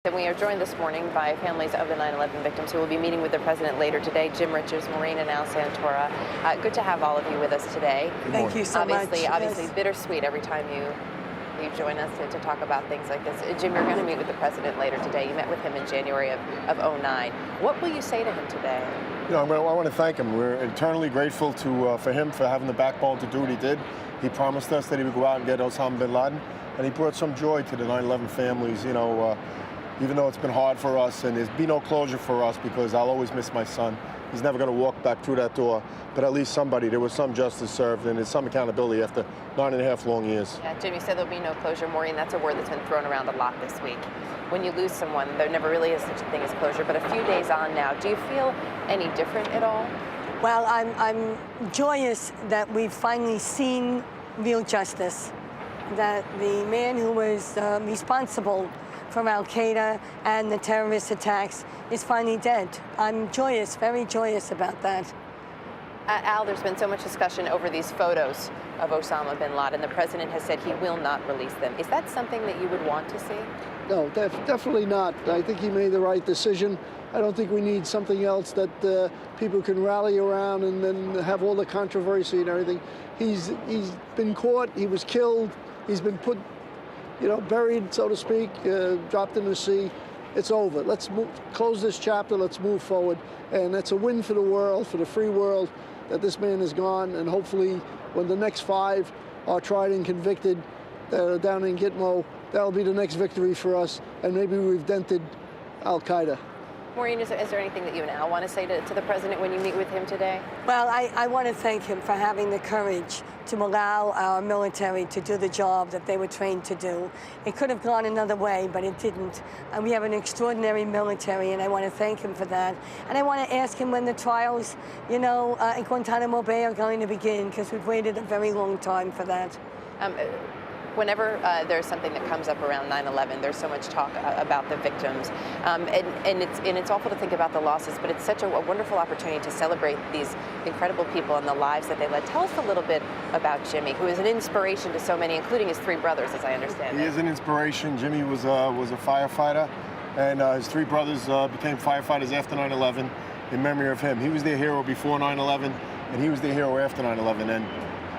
And we are joined this morning by families of the 9/11 victims who will be meeting with the president later today. Jim Richards, Maureen and Santora. Good to have all of you with us today. Thank you so much. Obviously bittersweet every time you join us to talk about things like this. Jim, you're going to meet with the president later today. You met with him in January of '09. What will you say to him today? You know, I want to thank him. We're eternally grateful for him for having the backbone to do what he did. He promised us that he would go out and get Osama bin Laden, and he brought some joy to the 9/11 families. You know, even though it's been hard for us and there's been no closure for us because I'll always miss my son. He's never going to walk back through that door, but at least there was some justice served and there's some accountability after 9.5 long years. Yeah, Jim, you said there'll be no closure. Maureen, that's a word that's been thrown around a lot this week. When you lose someone, there never really is such a thing as closure, but a few days on now, do you feel any different at all? Well, I'm joyous that we've finally seen real justice, that the man who was responsible from Al-Qaeda and the terrorist attacks is finally dead. I'm joyous, very joyous about that. Al, there's been so much discussion over these photos of Osama bin Laden. The president has said he will not release them. Is that something that you would want to see? No, definitely not. I think he made the right decision. I don't think we need something else that people can rally around and then have all the controversy and everything. He's been caught, he was killed, he's been put, buried, so to speak, dropped in the sea. It's over. Let's close this chapter. Let's move forward. And that's a win for the world, for the free world, that this man is gone. And hopefully, when the next 5 are tried and convicted down in Gitmo, that'll be the next victory for us. And maybe we've dented Al-Qaeda. Maureen, is there anything that you and Al want to say to the president when you meet with him today? Well, I want to thank him for having the courage to allow our military to do the job that they were trained to do. It could have gone another way, but it didn't. And we have an extraordinary military, and I want to thank him for that. And I want to ask him when the trials, in Guantanamo Bay are going to begin, because we've waited a very long time for that. Whenever there's something that comes up around 9/11, there's so much talk about the victims, and it's awful to think about the losses, but it's such a wonderful opportunity to celebrate these incredible people and the lives that they led. Tell us a little bit about Jimmy, who is an inspiration to so many, including his 3 brothers, as I understand it. He is an inspiration. Jimmy was a firefighter, and his 3 brothers became firefighters after 9/11 in memory of him. He was their hero before 9/11, and he was their hero after 9/11. And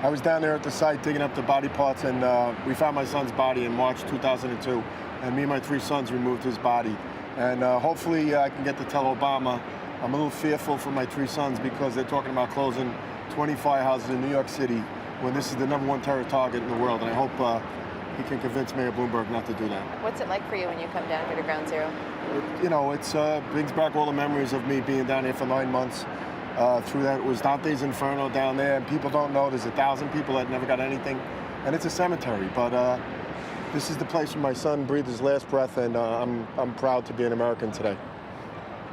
I was down there at the site digging up the body parts, and we found my son's body in March 2002. And me and my 3 sons removed his body. And hopefully I can get to tell Obama. I'm a little fearful for my 3 sons because they're talking about closing 20 firehouses in New York City when this is the #1 terror target in the world. And I hope he can convince Mayor Bloomberg not to do that. What's it like for you when you come down here to Ground Zero? It brings back all the memories of me being down here for 9 months. Through that, it was Dante's Inferno down there, and people don't know there's 1,000 people that never got anything, and it's a cemetery. But this is the place where my son breathed his last breath, and I'm proud to be an American today.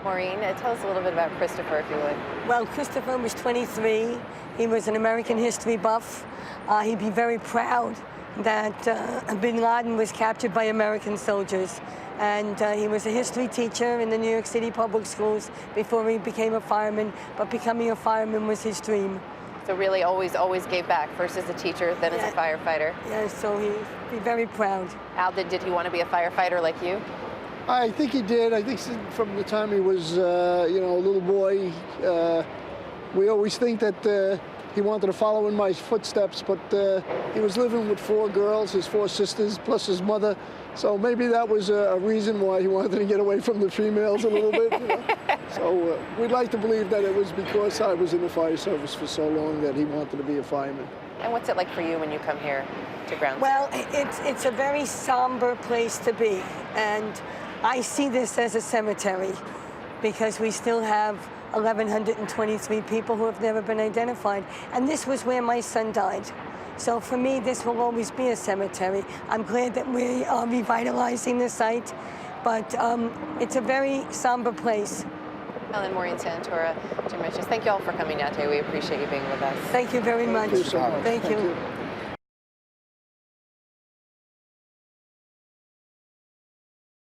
Maureen, tell us a little bit about Christopher, if you would. Well, Christopher was 23. He was an American history buff. He'd be very proud that bin Laden was captured by American soldiers. And he was a history teacher in the New York City public schools before he became a fireman, but becoming a fireman was his dream. So really always gave back, first as a teacher, then as a firefighter. Yeah, so he'd be very proud. Al, did he want to be a firefighter like you? I think he did. I think from the time he was, a little boy, we always think that he wanted to follow in my footsteps, but he was living with 4 girls, his 4 sisters, plus his mother. So maybe that was a reason why he wanted to get away from the females a little bit. So we'd like to believe that it was because I was in the fire service for so long that he wanted to be a fireman. And what's it like for you when you come here to Ground Zero? Well, it's a very somber place to be. And I see this as a cemetery because we still have 1,123 people who have never been identified. And this was where my son died. So for me, this will always be a cemetery. I'm glad that we are revitalizing the site, but it's a very somber place. Ellen, Maureen Santora, Jim Richards, thank you all for coming out today. We appreciate you being with us. Thank you very much. Thank you so much. Thank you.